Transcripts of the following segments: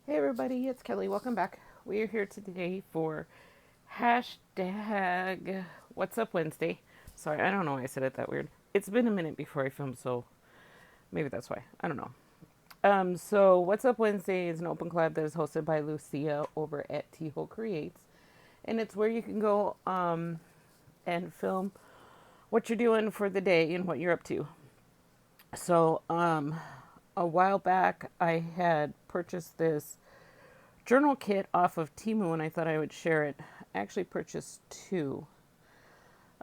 Hey everybody, it's Kelly. Welcome back. We are here today for hashtag What's Up Wednesday. Sorry, I don't know why I said it that weird. It's been a minute before I filmed, so maybe that's why. I don't know. So What's Up Wednesday is an open collab that is hosted by Lucia over at T-Hole Creates, and it's where you can go and film what you're doing for the day and what you're up to. So a while back, I had purchased this journal kit off of Temu, and I thought I would share it. I actually purchased two.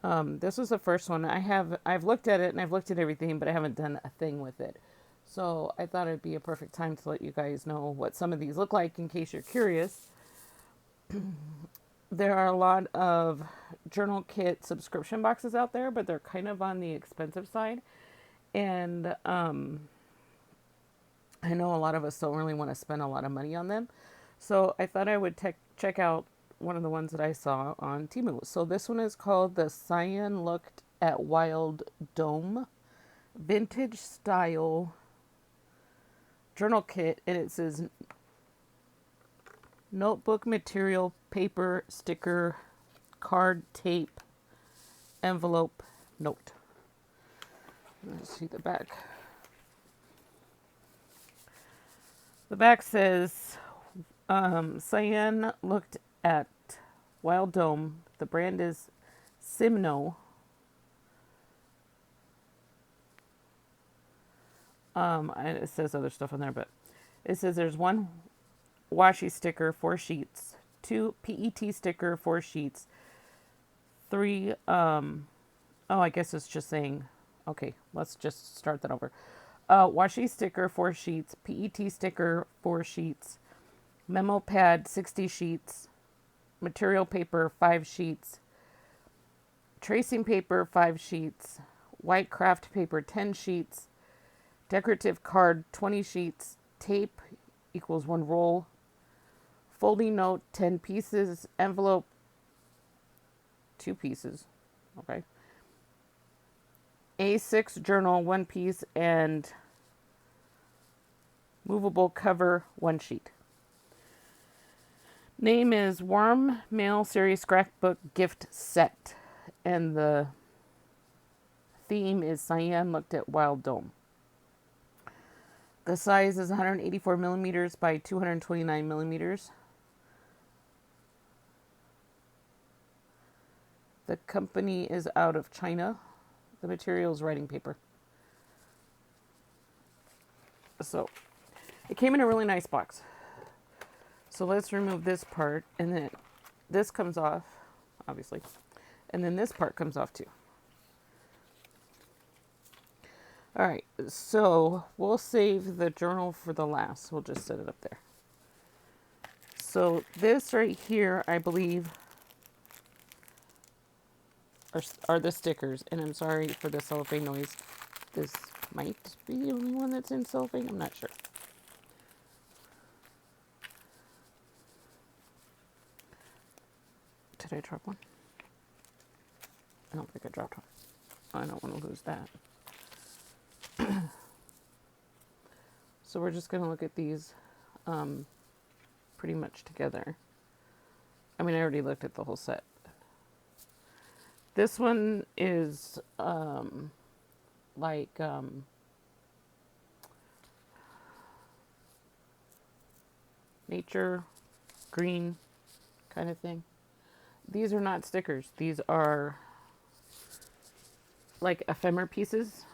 This was the first one. I've looked at it and I've looked at everything, but I haven't done a thing with it. So I thought it'd be a perfect time to let you guys know what some of these look like in case you're curious. There are a lot of journal kit subscription boxes out there, but they're kind of on the expensive side. And I know a lot of us don't really want to spend a lot of money on them. So I thought I would check out one of the ones that I saw on Temu. So this one is called the Cyan Looked at Wild Dome Vintage Style Journal Kit. And it says notebook material, paper, sticker, card, tape, envelope, note. Let's see the back. The back says Cyan looked at Wild Dome. The brand is Simno. It says other stuff on there, but it says there's one washi sticker, 4 sheets, 2 PET sticker, 4 sheets, 3, oh, I guess it's just saying, okay, let's just start that over. Washi sticker, 4 sheets, PET sticker, 4 sheets, memo pad, 60 sheets, material paper, 5 sheets, tracing paper, 5 sheets, white craft paper, 10 sheets, decorative card, 20 sheets, tape equals 1 roll, folding note, 10 pieces, envelope, 2 pieces, okay, A6 journal, 1 piece, and movable cover, 1 sheet. Name is Warm Mail Series Scrapbook Gift Set, and the theme is Cyan Looked at Wild Dome. The size is 184 millimeters by 229 millimeters. The company is out of China. The material is writing paper. So it came in a really nice box. So let's remove this part, and then this comes off, obviously, and then this part comes off too. All right, so we'll save the journal for the last. We'll just set it up there. So this right here, I believe, are the stickers. And I'm sorry for the cellophane noise. This might be the only one that's in cellophane. I'm not sure. Did I drop one? I don't think I dropped one. I don't want to lose that. So we're just going to look at these pretty much together. I mean, I already looked at the whole set. This one is like nature, green kind of thing. These are not stickers. These are like ephemera pieces.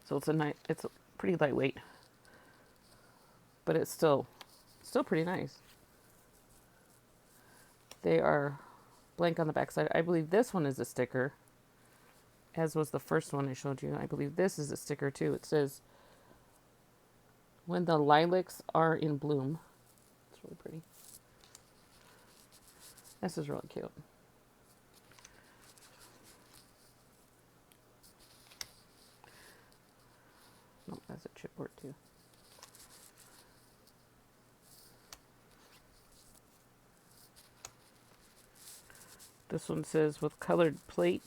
So it's pretty lightweight, but it's still pretty nice. They are blank on the back side. I believe this one is a sticker, as was the first one I showed you. I believe this is a sticker too. It says, "When the lilacs are in bloom." It's really pretty. This is really cute. Oh, that's a chipboard too. This one says with colored plate.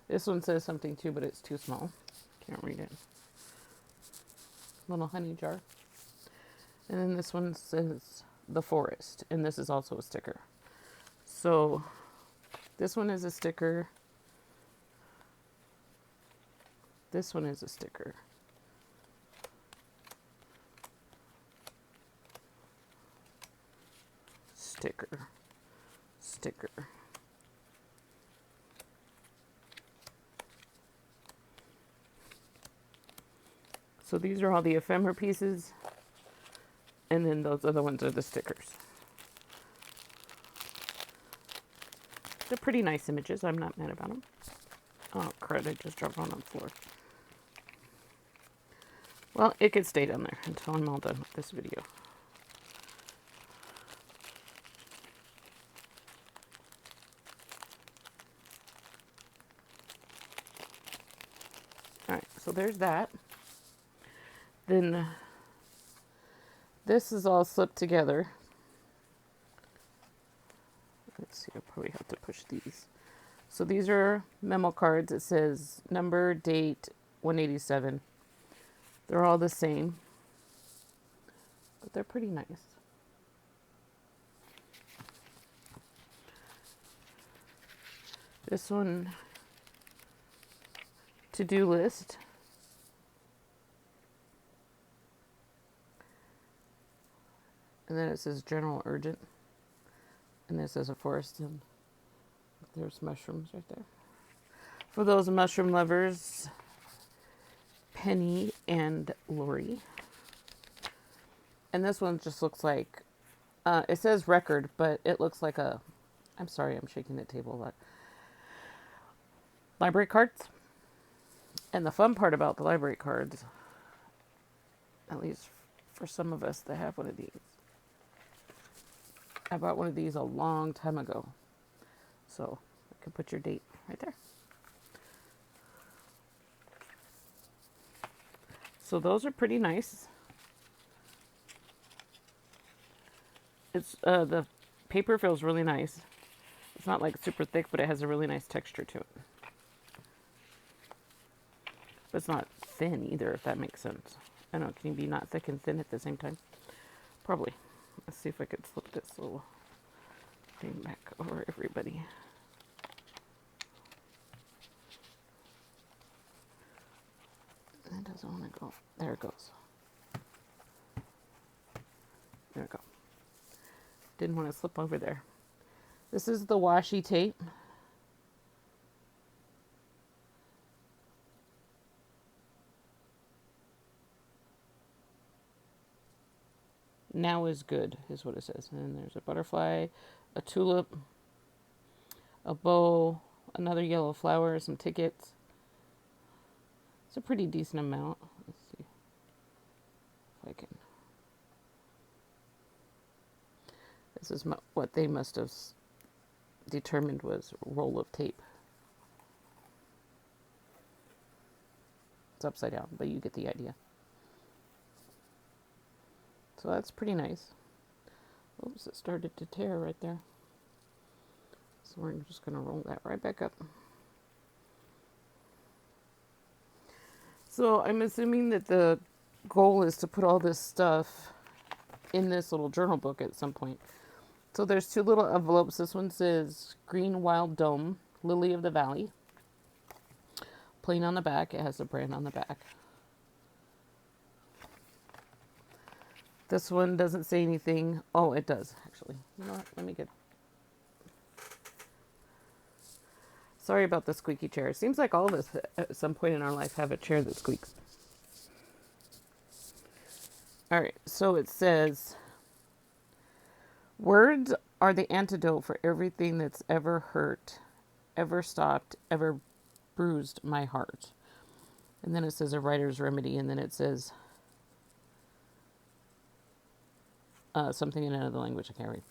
This one says something too, but it's too small. Can't read it. Little honey jar. And then this one says the forest. And this is also a sticker. So this one is a sticker. This one is a sticker. Sticker. Sticker. So these are all the ephemera pieces. And then those other ones are the stickers. They're pretty nice images. I'm not mad about them. Oh, crud. I just dropped one on the floor. Well, it could stay down there until I'm all done with this video. Alright, so there's that. Then this is all slipped together. Let's see, I'll probably have to push these. So these are memo cards. It says number, date, 187. They're all the same, but they're pretty nice. This one, to-do list. And then it says general urgent. And this is a forest, and there's mushrooms right there. For those mushroom lovers, Penny and Lori. And this one just looks like, it says record, but it looks like a, I'm sorry, I'm shaking the table a lot. Library cards. And the fun part about the library cards, at least for some of us that have one of these, I bought one of these a long time ago. So you can put your date right there. So those are pretty nice. It's the paper feels really nice. It's not like super thick, but it has a really nice texture to it. But it's not thin either, if that makes sense. I don't know, can you be not thick and thin at the same time? Probably. Let's see if I could flip this little thing back over everybody. It doesn't want to go. There it goes. There we go. Didn't want to slip over there. This is the washi tape. Now is good, is what it says. And there's a butterfly, a tulip, a bow, another yellow flower, some tickets. It's a pretty decent amount. Let's see if I can. This is what they must have determined was a roll of tape. It's upside down, but you get the idea. So that's pretty nice. Oops, it started to tear right there. So we're just going to roll that right back up. So I'm assuming that the goal is to put all this stuff in this little journal book at some point. So there's two little envelopes. This one says Green Wild Dome, Lily of the Valley. Plain on the back. It has the brand on the back. This one doesn't say anything. Oh, it does, actually. You know what? Let me get... Sorry about the squeaky chair. It seems like all of us at some point in our life have a chair that squeaks. All right, so it says, words are the antidote for everything that's ever hurt, ever stopped, ever bruised my heart. And then it says a writer's remedy, and then it says something in another language I can't read.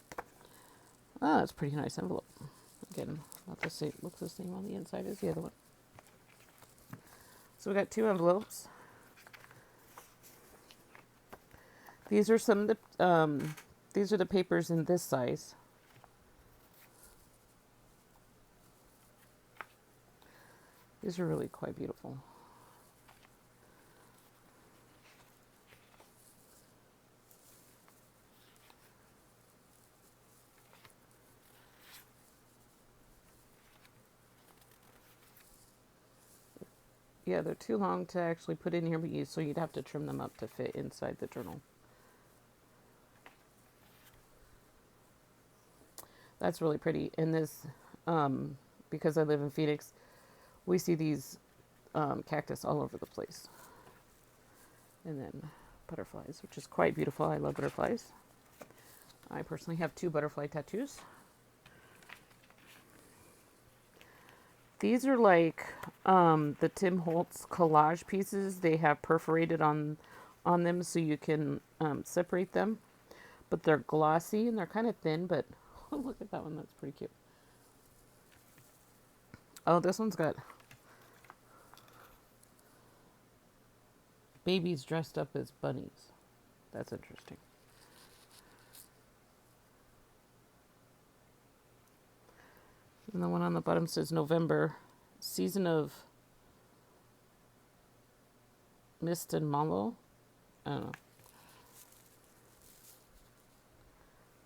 Oh, that's a pretty nice envelope. Again, not the same, looks the same on the inside as the other one. So we got two envelopes. These are some of the These are the papers in this size. These are really quite beautiful. Yeah, they're too long to actually put in here, but so you'd have to trim them up to fit inside the journal. That's really pretty. And this, because I live in Phoenix, we see these cactus all over the place. And then butterflies, which is quite beautiful. I love butterflies. I personally have 2 butterfly tattoos. These are like the Tim Holtz collage pieces. They have perforated on them so you can separate them. But they're glossy and they're kind of thin, but look at that one. That's pretty cute. Oh, this one's got babies dressed up as bunnies. That's interesting. And the one on the bottom says November, season of mist and mallow. I don't know.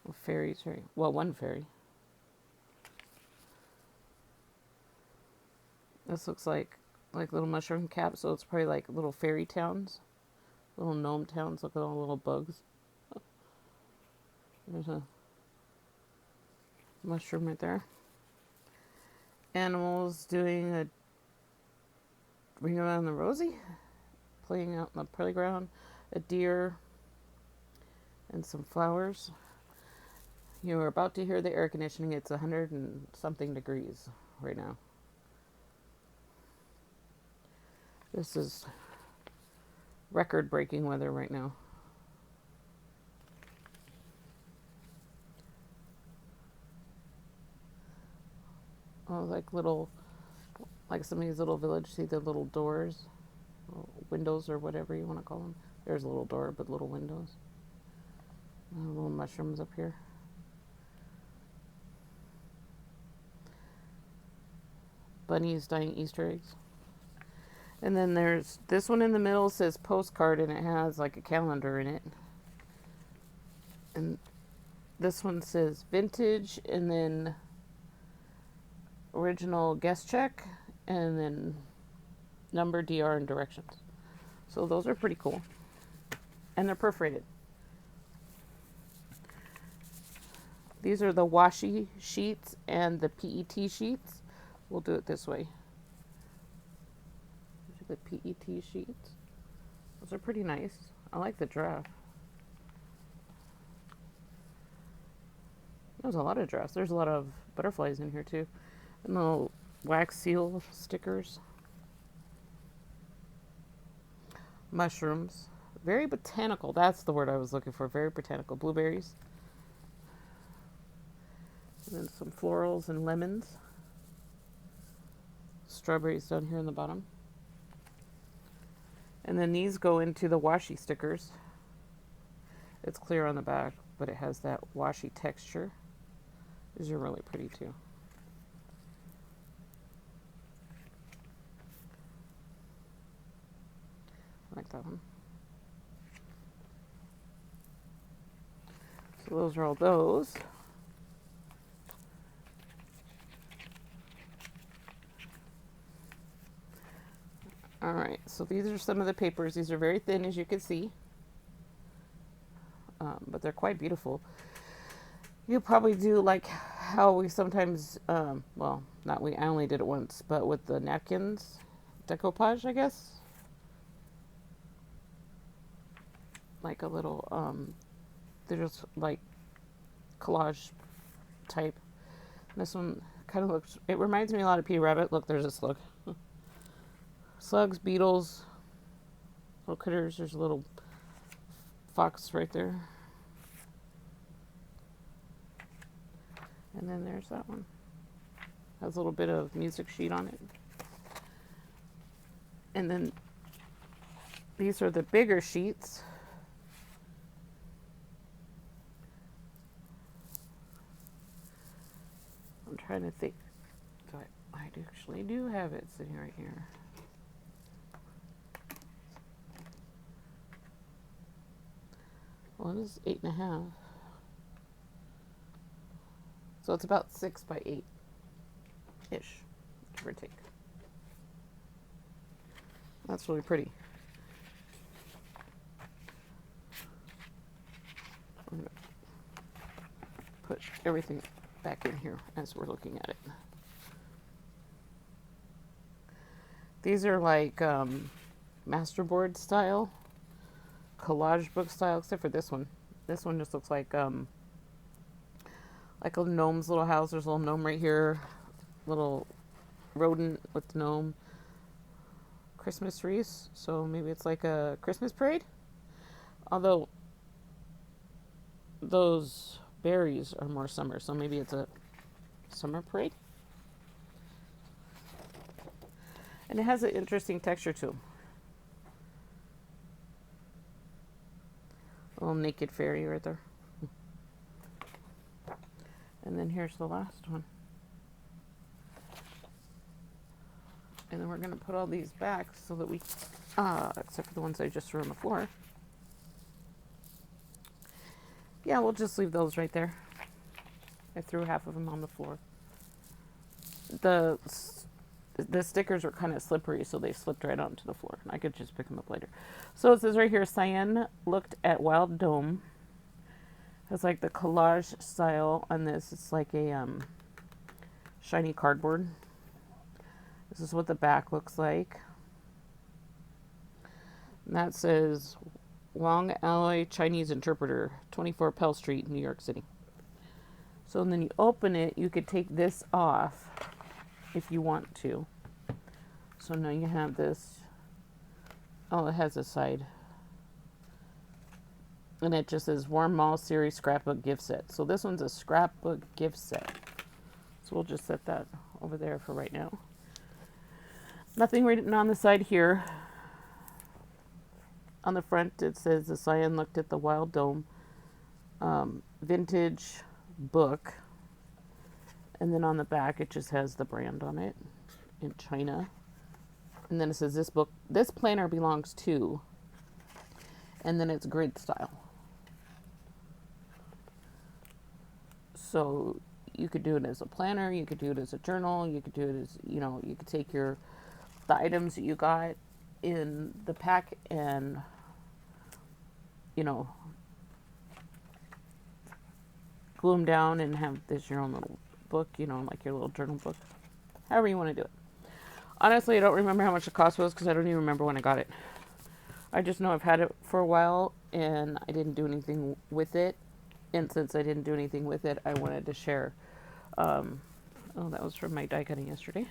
Well, fairies, right? Well, one fairy. This looks like little mushroom caps, so it's probably like little fairy towns, little gnome towns. Look at all the little bugs. There's a mushroom right there. Animals doing a ring around the rosy, playing out in the playground, a deer, and some flowers. You're about to hear the air conditioning. It's 100 and something degrees right now. This is record-breaking weather right now. Oh, like some of these little villages, see the little doors, windows, or whatever you want to call them. There's a little door, but little windows. Little mushrooms up here. Bunnies dyeing Easter eggs. And then there's this one in the middle, says postcard, and it has like a calendar in it. And this one says vintage, and then original guest check, and then number, DR, and directions. So those are pretty cool. And they're perforated. These are the washi sheets and the PET sheets. We'll do it this way. These are the PET sheets. Those are pretty nice. I like the draft. There's a lot of drafts. There's a lot of butterflies in here too. And little wax seal stickers. Mushrooms. Very botanical. That's the word I was looking for. Very botanical. Blueberries. And then some florals and lemons. Strawberries down here in the bottom. And then these go into the washi stickers. It's clear on the back, but it has that washi texture. These are really pretty too. I like that one. So those are all those. All right, so these are some of the papers. These are very thin, as you can see, but they're quite beautiful. You'll probably do like how we sometimes, well, not we, I only did it once, but with the napkins, decoupage, I guess. Like a little, they're just like collage type. And this one kind of looks, it reminds me a lot of Peter Rabbit. Look, there's a slug. Slugs, beetles, little critters. There's a little fox right there. And then there's that one. Has a little bit of music sheet on it. And then these are the bigger sheets. trying to think. So I actually do have it sitting right here. Well, it is 8.5. So it's about 6 by 8-ish, give or take. That's really pretty. I'm going to put everything back in here as we're looking at it. These are like masterboard style, collage book style, except for this one. This one just looks like a gnome's little house. There's a little gnome right here, little rodent with gnome. Christmas wreaths, so maybe it's like a Christmas parade. Although those berries are more summer, so maybe it's a summer parade. And it has an interesting texture to them. A little naked fairy right there. And then here's the last one. And then we're going to put all these back so that we, except for the ones I just threw on the floor. Yeah, we'll just leave those right there. I threw half of them on the floor. The stickers are kind of slippery, so they slipped right onto the floor. I could just pick them up later. So it says right here, Cyan looked at Wild Dome. It's like the collage style on this. It's like a shiny cardboard. This is what the back looks like. And that says Long Alloy Chinese Interpreter, 24 Pell Street, New York City. So then you open it, you could take this off if you want to. So now you have this. Oh, it has a side. And it just says Warm Mall Series Scrapbook Gift Set. So this one's a scrapbook gift set. So we'll just set that over there for right now. Nothing written on the side here. On the front it says the Cyan looked at the Wild Dome vintage book. And then on the back it just has the brand on it in China. And then it says this planner belongs to. And then it's grid style. So you could do it as a planner, you could do it as a journal, you could do it as, you could take the items that you got in the pack and, glue them down and have this your own little book, like your little journal book. However you want to do it. Honestly, I don't remember how much the cost was because I don't even remember when I got it. I just know I've had it for a while and I didn't do anything with it. And since I didn't do anything with it, I wanted to share. Oh, that was from my die cutting yesterday.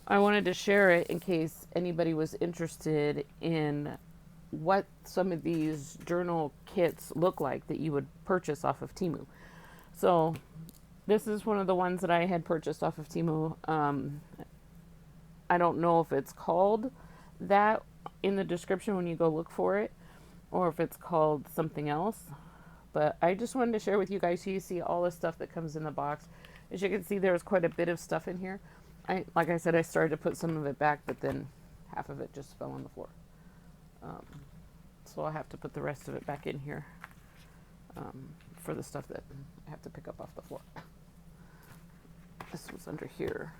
I wanted to share it in case anybody was interested in what some of these journal kits look like that you would purchase off of Temu. So this is one of the ones that I had purchased off of Temu. I don't know if it's called that in the description when you go look for it, or if it's called something else. But I just wanted to share with you guys so you see all the stuff that comes in the box. As you can see, there's quite a bit of stuff in here. Like I said, I started to put some of it back, but then half of it just fell on the floor. So I'll have to put the rest of it back in here for the stuff that I have to pick up off the floor. This was under here.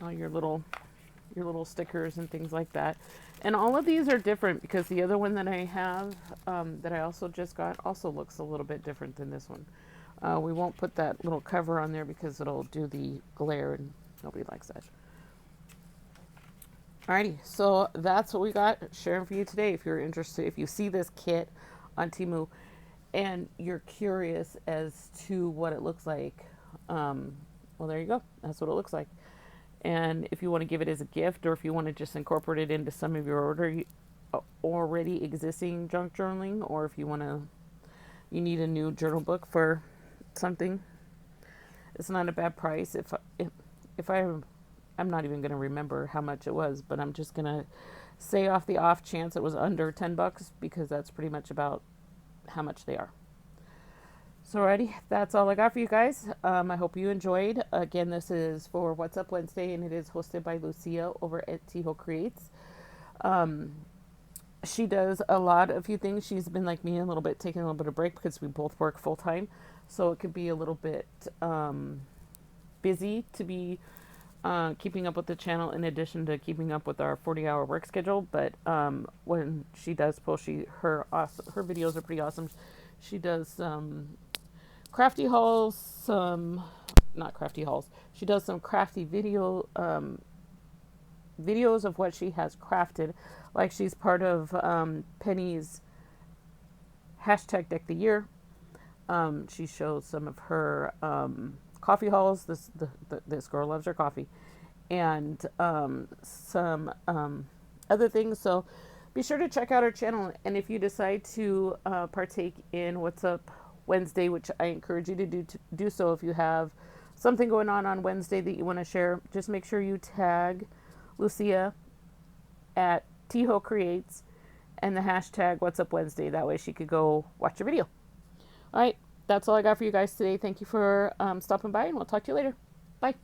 All your little stickers and things like that. And all of these are different because the other one that I have that I also just got also looks a little bit different than this one. We won't put that little cover on there because it'll do the glare and nobody likes that. Alrighty, so that's what we got sharing for you today. If you're interested, if you see this kit on Temu and you're curious as to what it looks like, well, there you go. That's what it looks like. And if you want to give it as a gift, or if you want to just incorporate it into some of your already existing junk journaling, or if you need a new journal book for something, it's not a bad price. I'm not even going to remember how much it was, but I'm just going to say off the off chance it was under $10 because that's pretty much about how much they are. So, alrighty, that's all I got for you guys. I hope you enjoyed. Again, this is for What's Up Wednesday, and it is hosted by Lucia over at Tiho Creates. Um, she does a few things. She's been like me a little bit, taking a little bit of break because we both work full time. So it could be a little bit busy to be keeping up with the channel in addition to keeping up with our 40-hour work schedule. But when she does post, her videos are pretty awesome. She does crafty hauls, some not crafty hauls. She does some crafty videos of what she has crafted. Like she's part of Penny's hashtag Deck the Year. She shows some of her coffee hauls. This girl loves her coffee, and some other things. So be sure to check out our channel. And if you decide to partake in What's Up Wednesday, which I encourage you to do so, if you have something going on Wednesday that you want to share, just make sure you tag Lucia at Tiho Creates and the hashtag What's Up Wednesday. That way she could go watch your video. All right, that's all I got for you guys today. Thank you for stopping by, and we'll talk to you later. Bye.